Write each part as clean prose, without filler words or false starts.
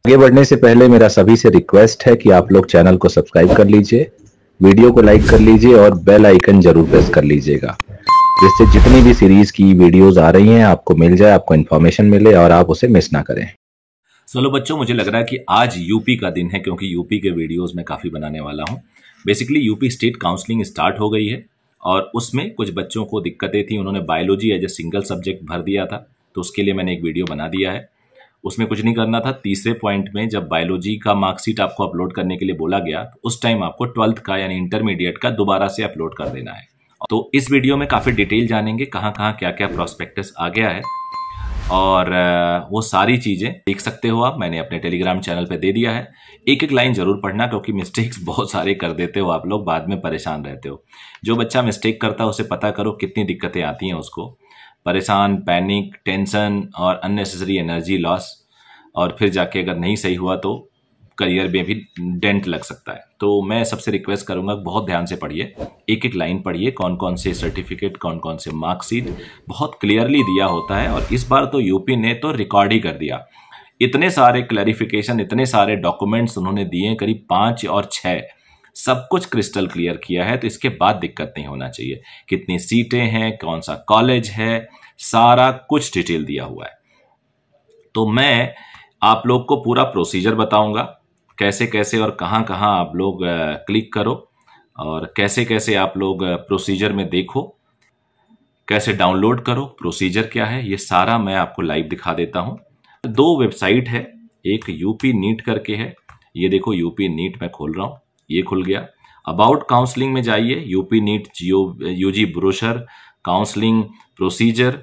आगे बढ़ने से पहले मेरा सभी से रिक्वेस्ट है कि आप लोग चैनल को सब्सक्राइब कर लीजिए, वीडियो को लाइक कर लीजिए और बेल आइकन जरूर प्रेस कर लीजिएगा, जिससे जितनी भी सीरीज की वीडियोस आ रही हैं आपको मिल जाए, आपको इन्फॉर्मेशन मिले और आप उसे मिस ना करें। चलो बच्चों, मुझे लग रहा है कि आज यूपी का दिन है, क्योंकि यूपी के वीडियोस मैं काफ़ी बनाने वाला हूं। Basically UP state counselling start हो गई है और उसमें कुछ बच्चों को दिक्कतें थी। उन्होंने biology as a single subject भर दिया था, तो उसके लिए मैंने एक वीडियो बना दिया है। उसमें कुछ नहीं करना था। तीसरे पॉइंट में जब बायोलॉजी का मार्कशीट आपको अपलोड करने के लिए बोला गया, तो उस टाइम आपको 12th का यानी इंटरमीडिएट का दोबारा से अपलोड कर देना है। तो इस वीडियो में काफ़ी डिटेल जानेंगे कहाँ कहाँ क्या क्या प्रॉस्पेक्टस आ गया है, और वो सारी चीज़ें देख सकते हो आप। मैंने अपने टेलीग्राम चैनल पे दे दिया है। एक एक लाइन जरूर पढ़ना, क्योंकि मिस्टेक्स बहुत सारे कर देते हो आप लोग, बाद में परेशान रहते हो। जो बच्चा मिस्टेक करता है उसे पता करो कितनी दिक्कतें आती हैं उसको। परेशान, पैनिक, टेंशन और अननेसेसरी एनर्जी लॉस, और फिर जाके अगर नहीं सही हुआ तो करियर में भी डेंट लग सकता है। तो मैं सबसे रिक्वेस्ट करूंगा, बहुत ध्यान से पढ़िए, एक एक लाइन पढ़िए। कौन कौन से सर्टिफिकेट, कौन कौन से मार्कशीट बहुत क्लियरली दिया होता है। और इस बार तो यूपी ने तो रिकॉर्ड ही कर दिया। इतने सारे क्लैरिफिकेशन, इतने सारे डॉक्यूमेंट्स उन्होंने दिए, करीब 5 और 6, सब कुछ क्रिस्टल क्लियर किया है। तो इसके बाद दिक्कत नहीं होना चाहिए। कितनी सीटें हैं, कौन सा कॉलेज है, सारा कुछ डिटेल दिया हुआ है। तो मैं आप लोग को पूरा प्रोसीजर बताऊंगा, कैसे कैसे और कहाँ कहाँ आप लोग क्लिक करो, और कैसे कैसे आप लोग प्रोसीजर में देखो, कैसे डाउनलोड करो, प्रोसीजर क्या है, ये सारा मैं आपको लाइव दिखा देता हूँ। 2 वेबसाइट है, एक यूपी नीट करके है। ये देखो, यूपी नीट मैं खोल रहा हूँ, ये खुल गया। अबाउट काउंसलिंग में जाइए, UP NEET UG brochure, counselling procedure,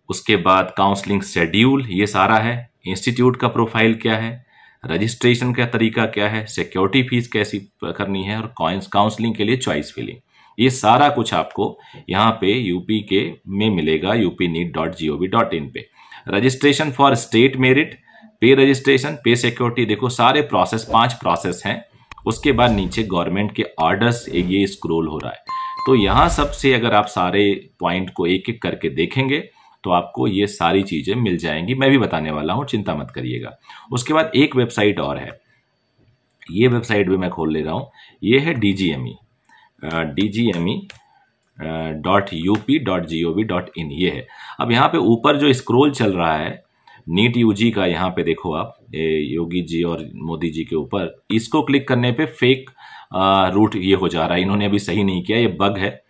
उसके बाद काउंसलिंग शेड्यूल, ये सारा है। इंस्टीट्यूट का प्रोफाइल क्या है, रजिस्ट्रेशन का तरीका क्या है, सिक्योरिटी फीस कैसी करनी है, और काउंसलिंग के लिए चॉइस फिलिंग, ये सारा कुछ आपको यहाँ पे यूपी के में मिलेगा, upneet.gov.in पे। रजिस्ट्रेशन फॉर स्टेट मेरिट, पे रजिस्ट्रेशन, पे सिक्योरिटी, देखो सारे प्रोसेस, 5 प्रोसेस हैं। उसके बाद नीचे गवर्नमेंट के ऑर्डर्स, ये स्क्रॉल हो रहा है। तो यहाँ सबसे अगर आप सारे पॉइंट को एक एक करके देखेंगे तो आपको ये सारी चीजें मिल जाएंगी। मैं भी बताने वाला हूं, चिंता मत करिएगा। उसके बाद एक वेबसाइट और है, ये वेबसाइट भी मैं खोल ले रहा हूं। ये है dgme.up.gov.in, ये है। अब यहाँ पे ऊपर जो स्क्रॉल चल रहा है नीट यूजी का, यहाँ पे देखो आप, योगी जी और मोदी जी के ऊपर, इसको क्लिक करने पे फेक रूट ये हो जा रहा है। इन्होंने अभी सही नहीं किया, ये बग है,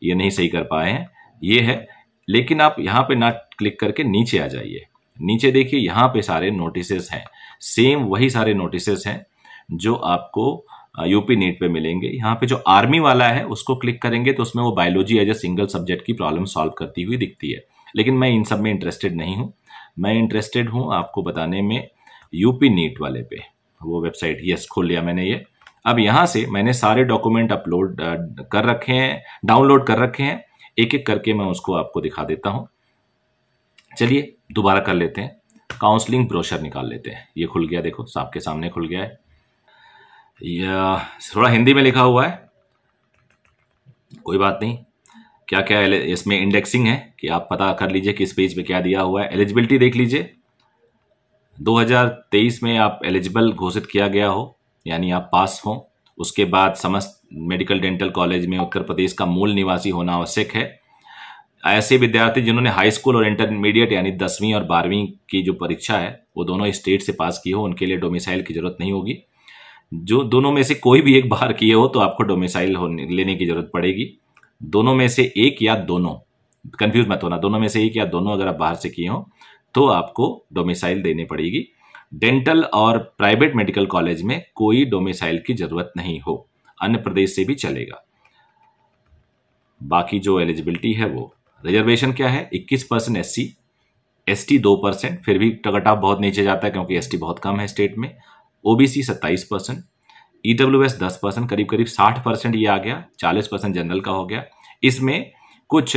ये नहीं सही कर पाए हैं, ये है। लेकिन आप यहाँ पे ना क्लिक करके नीचे आ जाइए। नीचे देखिए, यहाँ पे सारे नोटिसेस हैं, सेम वही सारे नोटिसेस हैं जो आपको यूपी नीट पे मिलेंगे। यहाँ पे जो आर्मी वाला है उसको क्लिक करेंगे तो उसमें वो biology as a single subject की प्रॉब्लम सॉल्व करती हुई दिखती है। लेकिन मैं इन सब में इंटरेस्टेड नहीं हूँ। मैं इंटरेस्टेड हूँ आपको बताने में यूपी नीट वाले पे। वो वेबसाइट, यस, खोल लिया मैंने ये। अब यहाँ से मैंने सारे डॉक्यूमेंट अपलोड कर रखे हैं, डाउनलोड कर रखे हैं। एक एक करके मैं उसको आपको दिखा देता हूं। चलिए दोबारा कर लेते हैं। काउंसलिंग ब्रोशर निकाल लेते हैं। ये खुल गया, देखो आपके सामने खुल गया है। यह थोड़ा हिंदी में लिखा हुआ है, कोई बात नहीं। क्या क्या इसमें इंडेक्सिंग है कि आप पता कर लीजिए किस पेज पे क्या दिया हुआ है। एलिजिबिलिटी देख लीजिए, 2023 में आप एलिजिबल घोषित किया गया हो, यानी आप पास हो। उसके बाद समस्त मेडिकल डेंटल कॉलेज में उत्तर प्रदेश का मूल निवासी होना आवश्यक है। ऐसे विद्यार्थी जिन्होंने हाई स्कूल और इंटरमीडिएट यानी 10वीं और 12वीं की जो परीक्षा है वो दोनों स्टेट से पास की हो, उनके लिए डोमिसाइल की जरूरत नहीं होगी। जो दोनों में से कोई भी एक बाहर किए हो तो आपको डोमिसाइल लेने की जरूरत पड़ेगी। दोनों में से एक या दोनों, कंफ्यूज मत होना, दोनों में से एक या दोनों अगर आप बाहर से किए हो तो आपको डोमिसाइल देनी पड़ेगी। डेंटल और प्राइवेट मेडिकल कॉलेज में कोई डोमिसाइल की जरूरत नहीं हो, अन्य प्रदेश से भी चलेगा। बाकी जो एलिजिबिलिटी है वो, रिजर्वेशन क्या है, 21% SC, ST 2%, फिर भी कट ऑफ बहुत नीचे जाता है क्योंकि ST बहुत कम है स्टेट में। OBC 27%, EWS 10%, करीब करीब 60% ये आ गया, 40% जनरल का हो गया। इसमें कुछ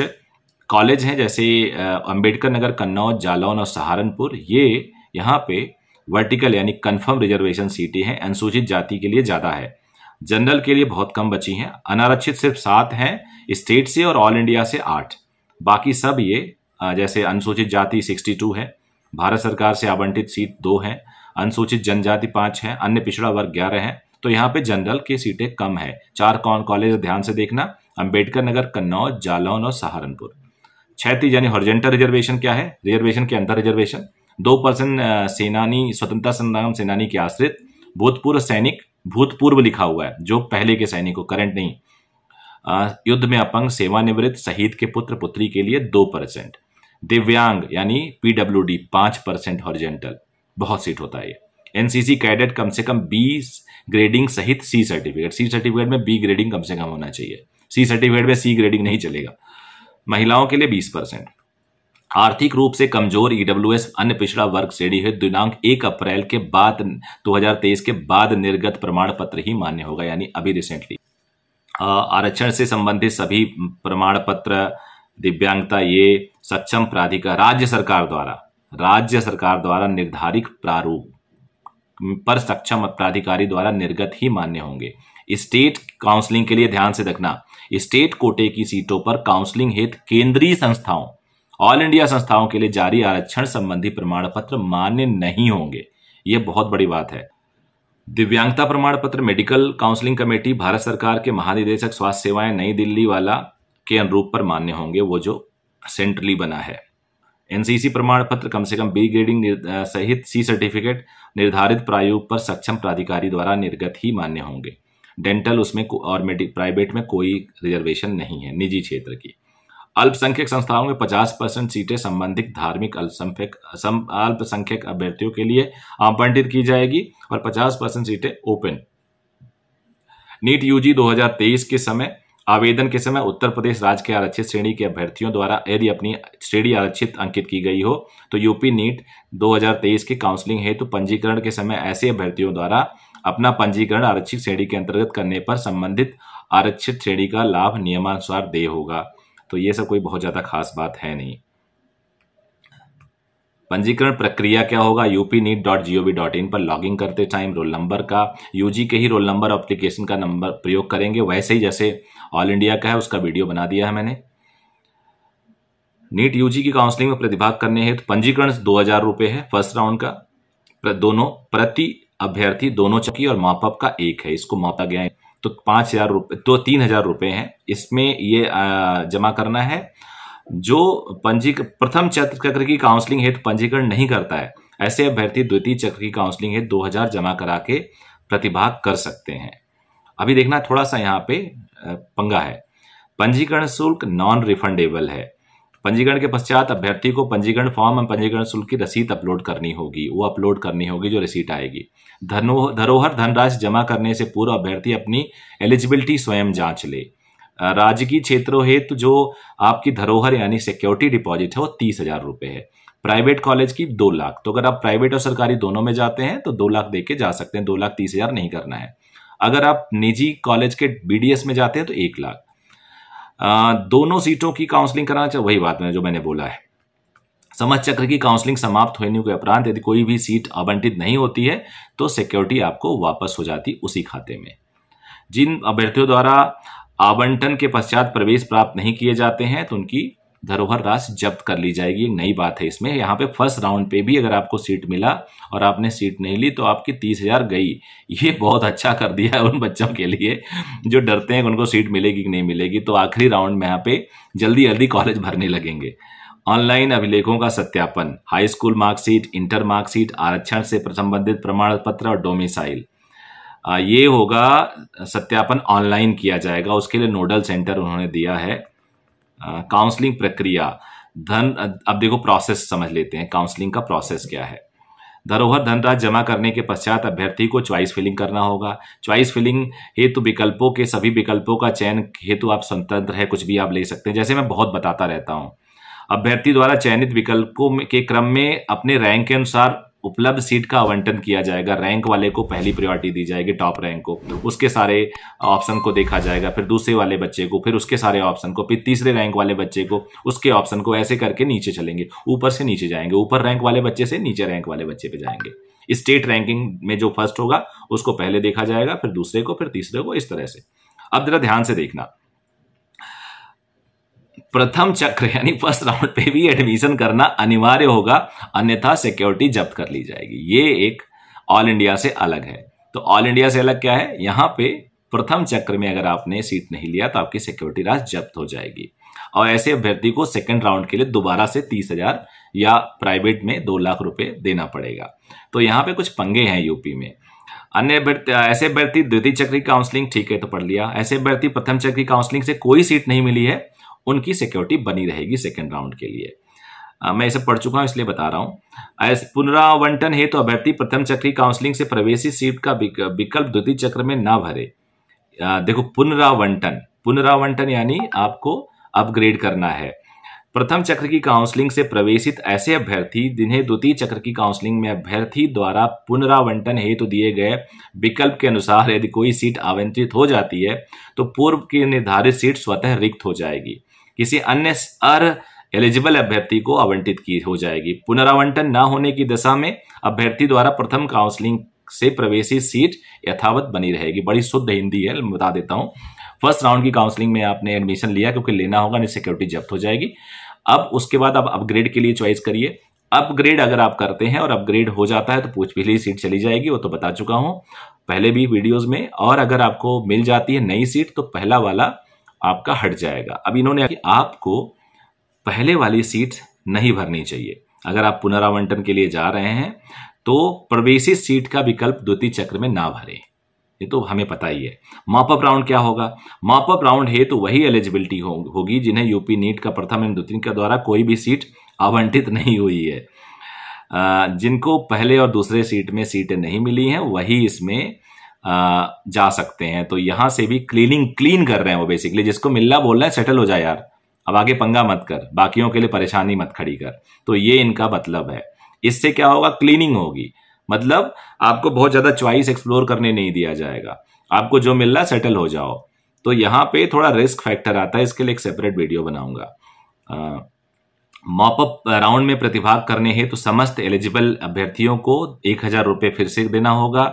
कॉलेज हैं जैसे अंबेडकर नगर, कन्नौज, जालौन और सहारनपुर, ये यहाँ पे वर्टिकल यानी कंफर्म रिजर्वेशन सीटें हैं। अनुसूचित जाति के लिए ज्यादा है, जनरल के लिए बहुत कम बची हैं। अनारक्षित सिर्फ 7 हैं स्टेट से और ऑल इंडिया से 8। बाकी सब ये जैसे अनुसूचित जाति 62 है, भारत सरकार से आवंटित सीट 2 हैं, अनुसूचित जनजाति 5 है, अन्य पिछड़ा वर्ग 11 है। तो यहाँ पे जनरल की सीटें कम है। 4 कॉलेज ध्यान से देखना, अंबेडकर नगर, कन्नौज, जालौन और सहारनपुर। क्षैतिज यानी हॉरिजॉन्टल रिजर्वेशन क्या है? रिजर्वेशन के अंदर रिजर्वेशन। 2% सेनानी, स्वतंत्रता संग्राम सेनानी के आश्रित, भूतपूर्व सैनिक, भूतपूर्व लिखा हुआ है जो पहले के सैनिक को, करंट नहीं, युद्ध में अपंग, सेवानिवृत्त, शहीद के पुत्र पुत्री के लिए 2%। दिव्यांग यानी पीडब्ल्यूडी 5% हॉरिजॉन्टल, बहुत सीट होता है ये। एनसीसी कैडेट कम से कम 20 ग्रेडिंग सहित सी सर्टिफिकेट। सी सर्टिफिकेट में बी ग्रेडिंग कम से कम होना चाहिए, सी सर्टिफिकेट में सी ग्रेडिंग नहीं चलेगा। महिलाओं के लिए 20%। आर्थिक रूप से कमजोर ईडब्ल्यूएस अन्य पिछड़ा वर्ग श्रेणी है दिनांक 1 अप्रैल के बाद 2023 के बाद निर्गत प्रमाण पत्र ही मान्य होगा, यानी अभी रिसेंटली। आरक्षण से संबंधित सभी प्रमाण पत्र, दिव्यांगता, ये सक्षम प्राधिकार राज्य सरकार द्वारा निर्धारित प्रारूप पर सक्षम प्राधिकारी द्वारा निर्गत ही मान्य होंगे। स्टेट काउंसलिंग के लिए ध्यान से रखना, स्टेट कोटे की सीटों पर काउंसलिंग हेतु केंद्रीय संस्थाओं, ऑल इंडिया संस्थाओं के लिए जारी आरक्षण संबंधी प्रमाण पत्र मान्य नहीं होंगे। यह बहुत बड़ी बात है। दिव्यांगता प्रमाण पत्र मेडिकल काउंसलिंग कमेटी, भारत सरकार के महानिदेशक स्वास्थ्य सेवाएं नई दिल्ली वाला के अनुरूप पर मान्य होंगे, वो जो सेंट्रली बना है। एनसीसी प्रमाण पत्र कम से कम बी ग्रेडिंग सहित सी सर्टिफिकेट निर्धारित प्रारूप पर सक्षम प्राधिकारी द्वारा निर्गत ही मान्य होंगे। डेंटल उसमें और प्राइवेट में कोई रिजर्वेशन नहीं है, निजी क्षेत्र की। अल्पसंख्यक संस्थाओं में 50% सीटें संबंधित धार्मिक अल्पसंख्यक अभ्यर्थियों के लिए आवंटित की जाएगी और 50% सीटें ओपन। नीट यूजी 2023 के समय आवेदन के समय उत्तर प्रदेश राज्य के आरक्षित श्रेणी के अभ्यर्थियों द्वारा यदि अपनी श्रेणी आरक्षित अंकित की गई हो तो यूपी नीट 2023 के काउंसलिंग हेतु पंजीकरण के समय ऐसे अभ्यर्थियों द्वारा अपना पंजीकरण आरक्षित श्रेणी के अंतर्गत करने पर संबंधित आरक्षित श्रेणी का लाभ नियमानुसार देय होगा। तो ये सब कोई बहुत ज्यादा खास बात है नहीं। पंजीकरण प्रक्रिया क्या होगा? upneet.gov.in पर लॉगिन करते टाइम रोल नंबर का, यूजी के ही रोल नंबर एप्लीकेशन का नंबर प्रयोग करेंगे, वैसे ही जैसे ऑल इंडिया का है, उसका वीडियो बना दिया है मैंने। नीट यूजी की काउंसलिंग में प्रतिभाग करने हेतु पंजीकरण 2000 रुपए है फर्स्ट राउंड का, दोनों प्रति अभ्यर्थी, दोनों चौकी और मॉपअप का 1 है, इसको मापा गया है तो 5000 रुपए, तो 3000 रुपए है। इसमें ये जमा करना है। जो प्रथम चक्र की काउंसलिंग हेतु पंजीकरण नहीं करता है, ऐसे अभ्यर्थी द्वितीय चक्र की काउंसलिंग हेतु 2000 जमा करा के प्रतिभाग कर सकते हैं। अभी देखना थोड़ा सा यहाँ पे पंगा है। पंजीकरण शुल्क नॉन रिफंडेबल है। पंजीकरण के पश्चात अभ्यर्थी को पंजीकरण फॉर्म और पंजीकरण शुल्क की रसीद अपलोड करनी होगी, वो अपलोड करनी होगी जो रिसीट आएगी। धरोहर धनराशि जमा करने से पूर्व अभ्यर्थी अपनी एलिजिबिलिटी स्वयं जांच ले। राजकीय क्षेत्रों हेतु जो आपकी धरोहर यानी सिक्योरिटी डिपॉजिट है वो 30,000 रुपए है। प्राइवेट कॉलेज की 2 लाख। तो अगर आप प्राइवेट और सरकारी दोनों में जाते हैं तो 2 लाख देके जा सकते हैं, 2,30,000 नहीं करना है। अगर आप निजी कॉलेज के बीडीएस में जाते हैं तो 1 लाख। दोनों सीटों की काउंसलिंग कराना चाहिए, वही बात जो मैंने बोला है। समझ चक्र की काउंसलिंग समाप्त होने के उपरांत यदि कोई भी सीट आवंटित नहीं होती है तो सिक्योरिटी आपको वापस हो जाती उसी खाते में। जिन अभ्यर्थियों द्वारा आवंटन के पश्चात प्रवेश प्राप्त नहीं किए जाते हैं तो उनकी धरोहर राशि जब्त कर ली जाएगी। एक नई बात है इसमें। यहाँ पे फर्स्ट राउंड पे भी अगर आपको सीट मिला और आपने सीट नहीं ली तो आपकी 30,000 गई। ये बहुत अच्छा कर दिया है उन बच्चों के लिए जो डरते हैं कि उनको सीट मिलेगी कि नहीं मिलेगी। तो आखिरी राउंड में यहाँ पे जल्दी जल्दी कॉलेज भरने लगेंगे। ऑनलाइन अभिलेखों का सत्यापन, high school marksheet, inter marksheet, आरक्षण से संबंधित प्रमाण पत्र और डोमिसाइल, ये होगा सत्यापन ऑनलाइन किया जाएगा। उसके लिए नोडल सेंटर उन्होंने दिया है। काउंसलिंग प्रक्रिया, अब देखो प्रोसेस समझ लेते हैं, काउंसलिंग का प्रोसेस क्या है। धरोहर धनराशि जमा करने के पश्चात अभ्यर्थी को चॉइस फिलिंग करना होगा। चॉइस फिलिंग हेतु विकल्पों के सभी विकल्पों का चयन हेतु आप स्वतंत्र है, कुछ भी आप ले सकते हैं। जैसे मैं बहुत बताता रहता हूं, अभ्यर्थी द्वारा चयनित विकल्पों के क्रम में अपने रैंक के अनुसार उपलब्ध सीट का आवंटन किया जाएगा। रैंक वाले को पहली प्रायोरिटी दी जाएगी, टॉप रैंक को, उसके सारे ऑप्शन को देखा जाएगा, फिर दूसरे वाले बच्चे को, फिर उसके सारे ऑप्शन को, फिर तीसरे रैंक वाले बच्चे को, उसके ऑप्शन को, ऐसे करके नीचे चलेंगे, ऊपर से नीचे जाएंगे, ऊपर रैंक वाले बच्चे से नीचे रैंक वाले बच्चे पे जाएंगे। स्टेट रैंकिंग में जो फर्स्ट होगा उसको पहले देखा जाएगा, फिर दूसरे को, फिर तीसरे को, इस तरह से। अब जरा ध्यान से देखना, प्रथम चक्र यानी फर्स्ट राउंड पे भी एडमिशन करना अनिवार्य होगा, अन्यथा सिक्योरिटी जब्त कर ली जाएगी। ये एक ऑल इंडिया से अलग है। तो ऑल इंडिया से अलग क्या है, यहाँ पे प्रथम चक्र में अगर आपने सीट नहीं लिया तो आपकी सिक्योरिटी राशि जब्त हो जाएगी और ऐसे अभ्यर्थी को सेकंड राउंड के लिए दोबारा से 30,000 या प्राइवेट में 2 लाख रुपए देना पड़ेगा। तो यहाँ पे कुछ पंगे हैं यूपी में। अन्य ऐसे अभ्यर्थी द्वितीय चक्र की काउंसलिंग, ठीक है तो पढ़ लिया। ऐसे अभ्यर्थी प्रथम चक्र की काउंसलिंग से कोई सीट नहीं मिली है, उनकी सिक्योरिटी बनी रहेगी सेकंड राउंड के लिए। मैं इसे पढ़ चुका हूं इसलिए बता रहा हूं। पुनरावंटन है तो अभ्यर्थी प्रथम चक्र की काउंसलिंग से प्रवेशी सीट का विकल्प द्वितीय चक्र में ना भरे। देखो पुनरावंटन यानी आपको अपग्रेड करना है। प्रथम चक्र की काउंसलिंग से प्रवेशित ऐसे अभ्यर्थी जिन्हें द्वितीय चक्र की काउंसलिंग में अभ्यर्थी द्वारा पुनरावंटन हेतु दिए गए विकल्प के अनुसार यदि कोई सीट आवंटित हो जाती है तो पूर्व की निर्धारित सीट स्वतः रिक्त हो जाएगी, किसी अन्य एलिजिबल अभ्यर्थी को आवंटित की हो जाएगी। पुनरावंटन न होने की दशा में अभ्यर्थी द्वारा प्रथम काउंसलिंग से प्रवेशी सीट यथावत बनी रहेगी। बड़ी शुद्ध हिंदी है, बता देता हूं। फर्स्ट राउंड की काउंसलिंग में आपने एडमिशन लिया क्योंकि लेना होगा, नहीं सिक्योरिटी जब्त हो जाएगी। अब उसके बाद आप अपग्रेड के लिए चॉइस करिए। अपग्रेड अगर आप करते हैं और अपग्रेड हो जाता है तो पिछली सीट चली जाएगी, वो तो बता चुका हूं पहले भी वीडियोस में। और अगर आपको मिल जाती है नई सीट तो पहला वाला आपका हट जाएगा। अब इन्होंने आपको पहले वाली सीट नहीं भरनी चाहिए। अगर आप पुनरावंटन के लिए जा रहे हैं तो प्रवेशी सीट का विकल्प द्वितीय चक्र में ना भरें, ये तो हमें पता ही है। मॉपअप राउंड क्या होगा? मॉपअप राउंड है तो वही एलिजिबिलिटी होगी जिन्हें यूपी नीट का प्रथम एवं द्वितीय के द्वारा कोई भी सीट आवंटित नहीं हुई है। जिनको पहले और दूसरे सीट में सीटें नहीं मिली हैं वही इसमें जा सकते हैं। तो यहां से भी क्लीन कर रहे हैं वो बेसिकली। जिसको मिलना बोल रहे हैं सेटल हो जाए यार, अब आगे पंगा मत कर, बाकियों के लिए परेशानी मत खड़ी कर। तो ये इनका मतलब है। इससे क्या होगा? क्लीनिंग होगी, मतलब आपको बहुत ज्यादा चॉइस एक्सप्लोर करने नहीं दिया जाएगा। आपको जो मिल रहा है सेटल हो जाओ। तो यहां पे थोड़ा रिस्क फैक्टर आता है, इसके लिए एक सेपरेट वीडियो बनाऊंगा। मॉपअप राउंड में प्रतिभाग करने हैं तो समस्त एलिजिबल अभ्यर्थियों को 1,000 रुपए फिर से देना होगा।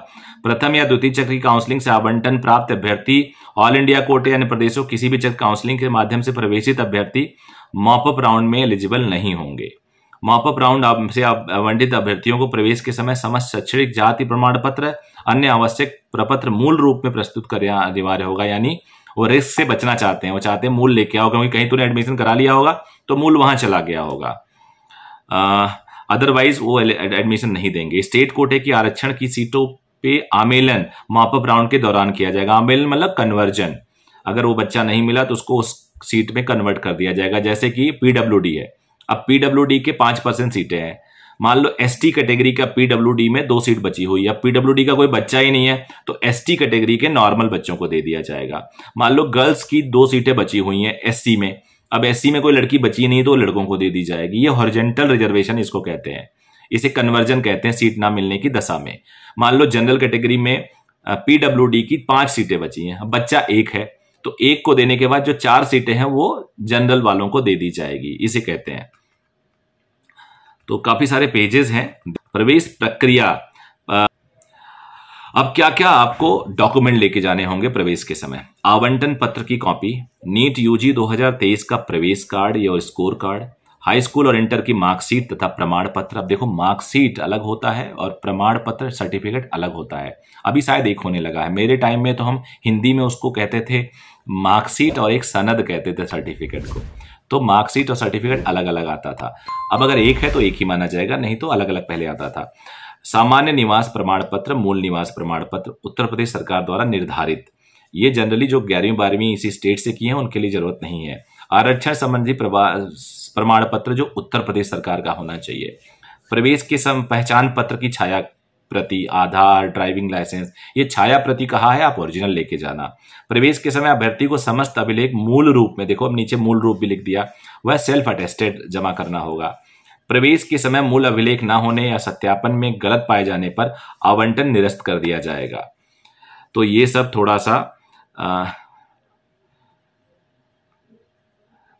प्रथम या द्वितीय चक्र की काउंसलिंग से आवंटन प्राप्त अभ्यर्थी ऑल इंडिया कोटे यानी प्रदेशों किसी भी चक्र काउंसलिंग के माध्यम से प्रवेशित अभ्यर्थी मॉपअप राउंड में एलिजिबल नहीं होंगे। मॉपअप राउंड से आवंटित अभ्यर्थियों को प्रवेश के समय समस्त शैक्षणिक जाति प्रमाण पत्र, अन्य आवश्यक प्रपत्र मूल रूप में प्रस्तुत करना अनिवार्य होगा। यानी वो रिस्क से बचना चाहते हैं, वो चाहते हैं मूल लेके आओ, क्योंकि कहीं तूने एडमिशन करा लिया होगा तो मूल वहां चला गया होगा, अदरवाइज वो एडमिशन नहीं देंगे। स्टेट कोटे की आरक्षण की सीटों पे आमेलन मॉपअप राउंड के दौरान किया जाएगा। आमेलन मतलब कन्वर्जन। अगर वो बच्चा नहीं मिला तो उसको उस सीट में कन्वर्ट कर दिया जाएगा। जैसे कि पीडब्ल्यूडी है, अब पीडब्ल्यूडी के 5% सीटें हैं। मान लो एसटी कैटेगरी का पीडब्ल्यूडी में 2 सीट बची हुई है। अब पीडब्ल्यूडी का कोई बच्चा ही नहीं है तो एसटी कैटेगरी के नॉर्मल बच्चों को दे दिया जाएगा। मान लो गर्ल्स की 2 सीटें बची हुई हैं एससी में, अब एससी में कोई लड़की बची नहीं तो लड़कों को दे दी जाएगी। ये हॉरिजॉन्टल रिजर्वेशन इसको कहते हैं, इसे कन्वर्जन कहते हैं सीट ना मिलने की दशा में। मान लो जनरल कैटेगरी में पीडब्ल्यूडी की 5 सीटें बची हैं, बच्चा 1 है तो 1 को देने के बाद जो 4 सीटें हैं वो जनरल वालों को दे दी जाएगी, इसे कहते हैं। तो काफी सारे पेजेस हैं। प्रवेश प्रक्रिया, अब क्या क्या आपको डॉक्यूमेंट लेके जाने होंगे प्रवेश के समय? आवंटन पत्र की कॉपी, नीट यूजी 2023 का प्रवेश कार्ड या स्कोर कार्ड, हाई स्कूल और इंटर की मार्कशीट तथा प्रमाण पत्र। अब देखो मार्कशीट अलग होता है और प्रमाण पत्र सर्टिफिकेट अलग होता है। अभी शायद एक होने लगा है, मेरे टाइम में तो हम हिंदी में उसको कहते थे मार्कशीट और एक सनद कहते थे सर्टिफिकेट को। तो मार्कशीट और सर्टिफिकेट अलग अलग आता था। अब अगर एक है तो एक ही माना जाएगा, नहीं तो अलग अलग पहले आता था। सामान्य निवास प्रमाण पत्र, मूल निवास प्रमाण पत्र उत्तर प्रदेश सरकार द्वारा निर्धारित, ये जनरली जो 11वीं 12वीं इसी स्टेट से किए हैं उनके लिए जरूरत नहीं है। आरक्षण संबंधी प्रमाण पत्र जो उत्तर प्रदेश सरकार का होना चाहिए। प्रवेश के पहचान पत्र की छाया प्रति, आधार, ड्राइविंग लाइसेंस, ये छाया प्रति कहा है, आप ओरिजिनल लेके जाना। प्रवेश के समय अभ्यर्थी को समस्त अभिलेख मूल रूप में, देखो अब नीचे मूल रूप भी लिख दिया, वह सेल्फ अटेस्टेड जमा करना होगा। प्रवेश के समय मूल अभिलेख ना होने या सत्यापन में गलत पाए जाने पर आवंटन निरस्त कर दिया जाएगा। तो ये सब थोड़ा सा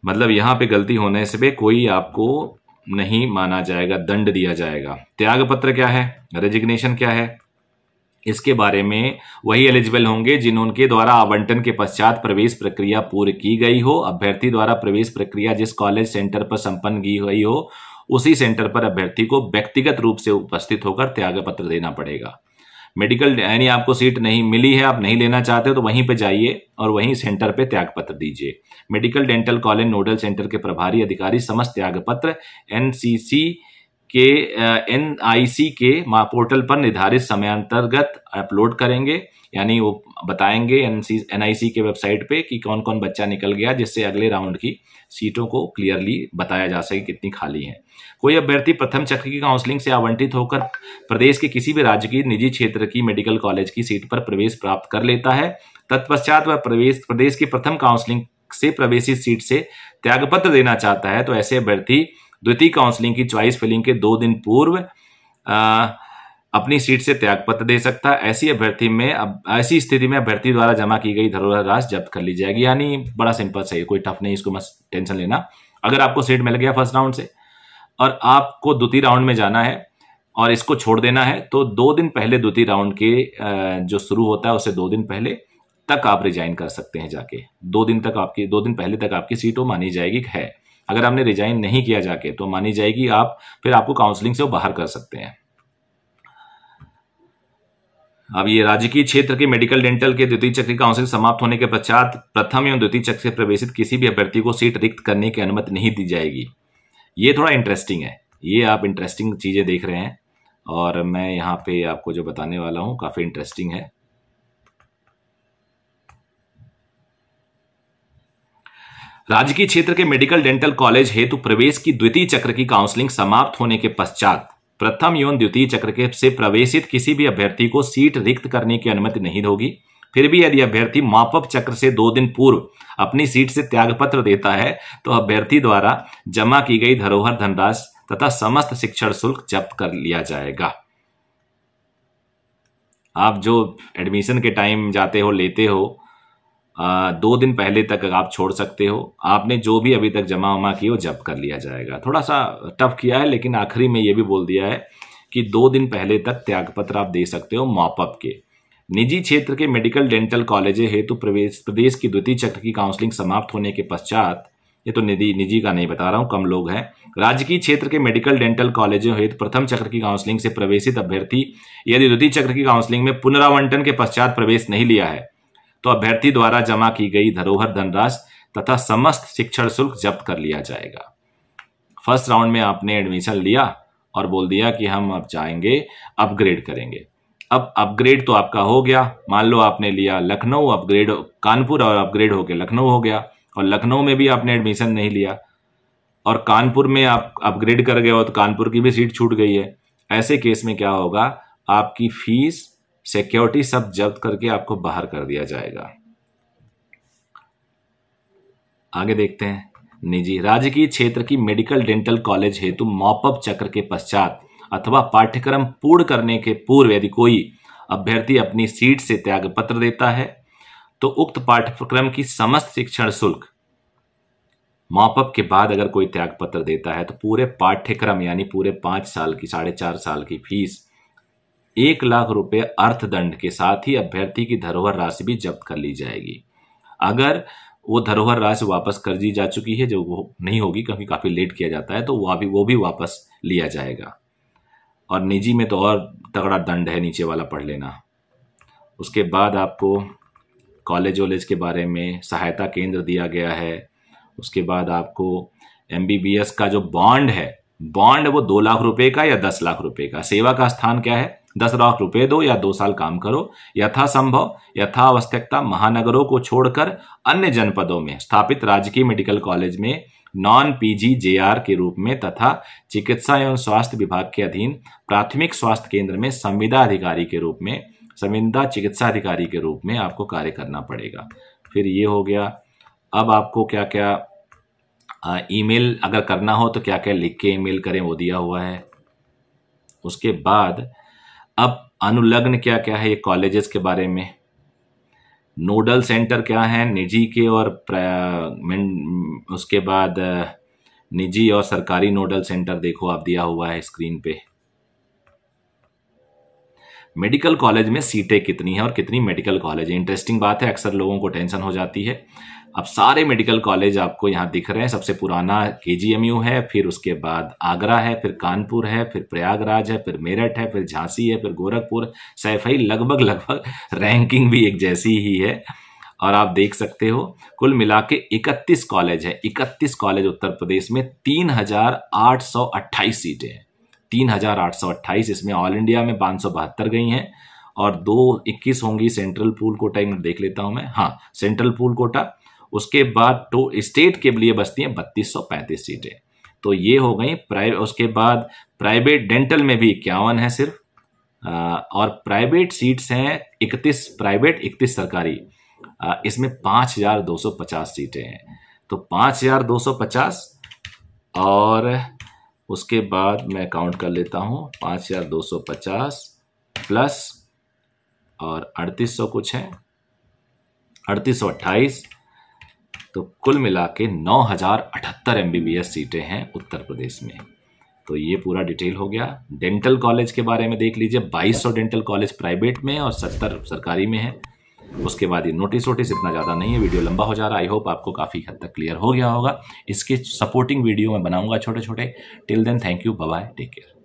मतलब यहां पे गलती होने से भी कोई आपको नहीं माना जाएगा, दंड दिया जाएगा। त्याग पत्र क्या है, रेजिग्नेशन क्या है, इसके बारे में वही एलिजिबल होंगे जिनके द्वारा आवंटन के पश्चात प्रवेश प्रक्रिया पूर्ण की गई हो। अभ्यर्थी द्वारा प्रवेश प्रक्रिया जिस कॉलेज सेंटर पर संपन्न की गई हो उसी सेंटर पर अभ्यर्थी को व्यक्तिगत रूप से उपस्थित होकर त्यागपत्र देना पड़ेगा। मेडिकल यानी आपको सीट नहीं मिली है, आप नहीं लेना चाहते हो तो वहीं पे जाइए और वहीं सेंटर पे त्यागपत्र दीजिए। Medical dental college nodal centre के प्रभारी अधिकारी समस्त त्यागपत्र एनसीसी के NIC के पोर्टल पर निर्धारित समयांतर्गत अपलोड करेंगे, यानी वो बताएंगे NIC के वेबसाइट पे कि कौन कौन बच्चा निकल गया, जिससे अगले राउंड की सीटों को क्लियरली बताया जा सके कितनी खाली हैं। कोई अभ्यर्थी प्रथम चक्र की काउंसलिंग से आवंटित होकर प्रदेश के किसी भी राज्य की निजी क्षेत्र की मेडिकल कॉलेज की सीट पर प्रवेश प्राप्त कर लेता है। तत्पश्चात वह प्रदेश की प्रथम काउंसलिंग से प्रवेशित सीट से त्यागपत्र देना चाहता है तो ऐसे अभ्यर्थी द्वितीय काउंसलिंग की चॉइस फिलिंग के 2 दिन पूर्व अपनी सीट से त्यागपत्र दे सकता है। ऐसी स्थिति में अभ्यर्थी द्वारा जमा की गई धरोहर राशि जब्त कर ली जाएगी। यानी बड़ा सिंपल सही, कोई टफ नहीं, इसको मत टेंशन लेना। अगर आपको सीट मिल गया फर्स्ट राउंड से और आपको द्वितीय राउंड में जाना है और इसको छोड़ देना है तो 2 दिन पहले द्वितीय राउंड के जो शुरू होता है उससे 2 दिन पहले तक आप रिजाइन कर सकते हैं जाके। 2 दिन पहले तक आपकी सीटों मानी जाएगी है। अगर आपने रिजाइन नहीं किया जाके तो मानी जाएगी, आप फिर आपको काउंसलिंग से वो बाहर कर सकते हैं। अब ये राजकीय क्षेत्र के मेडिकल डेंटल के द्वितीय चक्र की काउंसलिंग समाप्त होने के पश्चात प्रथम एवं द्वितीय चक्र से प्रवेशित किसी भी अभ्यर्थी को सीट रिक्त करने की अनुमति नहीं दी जाएगी। ये थोड़ा इंटरेस्टिंग है, ये आप इंटरेस्टिंग चीजें देख रहे हैं और मैं यहाँ पे आपको जो बताने वाला हूँ काफी इंटरेस्टिंग है। राजकीय क्षेत्र के मेडिकल डेंटल कॉलेज हेतु प्रवेश की द्वितीय चक्र की काउंसलिंग समाप्त होने के पश्चात प्रथम एवं द्वितीय चक्र के से प्रवेशित किसी भी अभ्यर्थी को सीट रिक्त करने की अनुमति नहीं होगी। फिर भी यदि अभ्यर्थी मॉपअप चक्र से 2 दिन पूर्व अपनी सीट से त्यागपत्र देता है तो अभ्यर्थी द्वारा जमा की गई धरोहर धनराशि तथा समस्त शिक्षण शुल्क जब्त कर लिया जाएगा। आप जो एडमिशन के टाइम जाते हो लेते हो 2 दिन पहले तक आप छोड़ सकते हो। आपने जो भी अभी तक जमा की वो जब्त कर लिया जाएगा। थोड़ा सा टफ किया है लेकिन आखिरी में ये भी बोल दिया है कि 2 दिन पहले तक त्यागपत्र आप दे सकते हो मॉपअप के। निजी क्षेत्र के मेडिकल डेंटल कॉलेज हेतु प्रदेश की द्वितीय चक्र की काउंसलिंग समाप्त होने के पश्चात, ये तो निजी का नहीं बता रहा हूं, कम लोग हैं। राजकीय क्षेत्र के मेडिकल डेंटल कॉलेजों हेतु प्रथम चक्र की काउंसलिंग से प्रवेशित अभ्यर्थी यदि द्वितीय चक्र की काउंसलिंग में पुनरावंटन के पश्चात प्रवेश नहीं लिया है तो अभ्यर्थी द्वारा जमा की गई धरोहर धनराशि तथा समस्त शिक्षण शुल्क जब्त कर लिया जाएगा। फर्स्ट राउंड में आपने एडमिशन लिया और बोल दिया कि हम अब जाएंगे अपग्रेड करेंगे। अब अपग्रेड तो आपका हो गया, मान लो आपने लिया लखनऊ, अपग्रेड कानपुर और अपग्रेड होके लखनऊ हो गया, और लखनऊ में भी आपने एडमिशन नहीं लिया और कानपुर में आप अपग्रेड कर गए हो तो कानपुर की भी सीट छूट गई है। ऐसे केस में क्या होगा, आपकी फीस सिक्योरिटी सब जब्त करके आपको बाहर कर दिया जाएगा। आगे देखते हैं। निजी राजकीय क्षेत्र की मेडिकल डेंटल कॉलेज हेतु मॉपअप चक्र के पश्चात अथवा पाठ्यक्रम पूर्ण करने के पूर्व यदि कोई अभ्यर्थी अपनी सीट से त्यागपत्र देता है तो उक्त पाठ्यक्रम की समस्त शिक्षण शुल्क, मॉपअप के बाद अगर कोई त्यागपत्र देता है तो पूरे पाठ्यक्रम यानी पूरे 5 साल की 4.5 साल की फीस 1 लाख रुपए अर्थदंड के साथ ही अभ्यर्थी की धरोहर राशि भी जब्त कर ली जाएगी। अगर वो धरोहर राशि वापस कर दी जा चुकी है, जो वो नहीं होगी, कभी काफी लेट किया जाता है, तो वो भी वापस लिया जाएगा। और निजी में तो और तगड़ा दंड है, नीचे वाला पढ़ लेना। उसके बाद आपको कॉलेज वॉलेज के बारे में सहायता केंद्र दिया गया है। उसके बाद आपको MBBS का जो बॉन्ड है, बॉन्ड वो 2 लाख रुपए का या 10 लाख रुपए का। सेवा का स्थान क्या है, 10 लाख रुपए दो या 2 साल काम करो। यथासंभव यथा आवश्यकता महानगरों को छोड़कर अन्य जनपदों में स्थापित राजकीय मेडिकल कॉलेज में नॉन PGJR के रूप में तथा चिकित्सा एवं स्वास्थ्य विभाग के अधीन प्राथमिक स्वास्थ्य केंद्र में संविदा अधिकारी के रूप में, संविदा चिकित्सा अधिकारी के रूप में आपको कार्य करना पड़ेगा। फिर ये हो गया। अब आपको क्या क्या ईमेल अगर करना हो तो क्या क्या लिख के ईमेल करें वो दिया हुआ है। उसके बाद अब अनुलग्न क्या क्या है ये कॉलेजेस के बारे में, नोडल सेंटर क्या है निजी के और उसके बाद निजी और सरकारी नोडल सेंटर देखो आप दिया हुआ है स्क्रीन पे। मेडिकल कॉलेज में सीटें कितनी है और कितनी मेडिकल कॉलेज है, इंटरेस्टिंग बात है, अक्सर लोगों को टेंशन हो जाती है। अब सारे मेडिकल कॉलेज आपको यहाँ दिख रहे हैं। सबसे पुराना KGMU है, फिर उसके बाद आगरा है, फिर कानपुर है, फिर प्रयागराज है, फिर मेरठ है, फिर झांसी है, फिर गोरखपुर, सैफई, लगभग रैंकिंग भी एक जैसी ही है। और आप देख सकते हो कुल मिला के 31 कॉलेज है। 31 कॉलेज उत्तर प्रदेश में, 3,828 सीटें हैं। 3,828, इसमें ऑल इंडिया में 572 गई हैं और 21 होंगी सेंट्रल पूल कोटा में। देख लेता हूं मैं, हाँ सेंट्रल पूल कोटा। उसके बाद तो स्टेट के लिए बचती हैं 3235 सीटें। तो ये हो गई उसके बाद प्राइवेट डेंटल में भी 51 है सिर्फ, और प्राइवेट सीट्स हैं 31 प्राइवेट, 31 सरकारी। इसमें 5,250 सीटें हैं। तो 5,250 और उसके बाद मैं काउंट कर लेता हूं, 5,250 प्लस और 3800 कुछ है, 3828, तो कुल मिला के 9,078 MBBS सीटें हैं उत्तर प्रदेश में। तो ये पूरा डिटेल हो गया। डेंटल कॉलेज के बारे में देख लीजिए, 2200 डेंटल कॉलेज प्राइवेट में और 70 सरकारी में है। उसके बाद ये नोटिस इतना ज़्यादा नहीं है, वीडियो लंबा हो जा रहा है। आई होप आपको काफ़ी हद तक क्लियर हो गया होगा। इसके सपोर्टिंग वीडियो मैं बनाऊंगा छोटे छोटे। Till then thank you, bye bye, take care.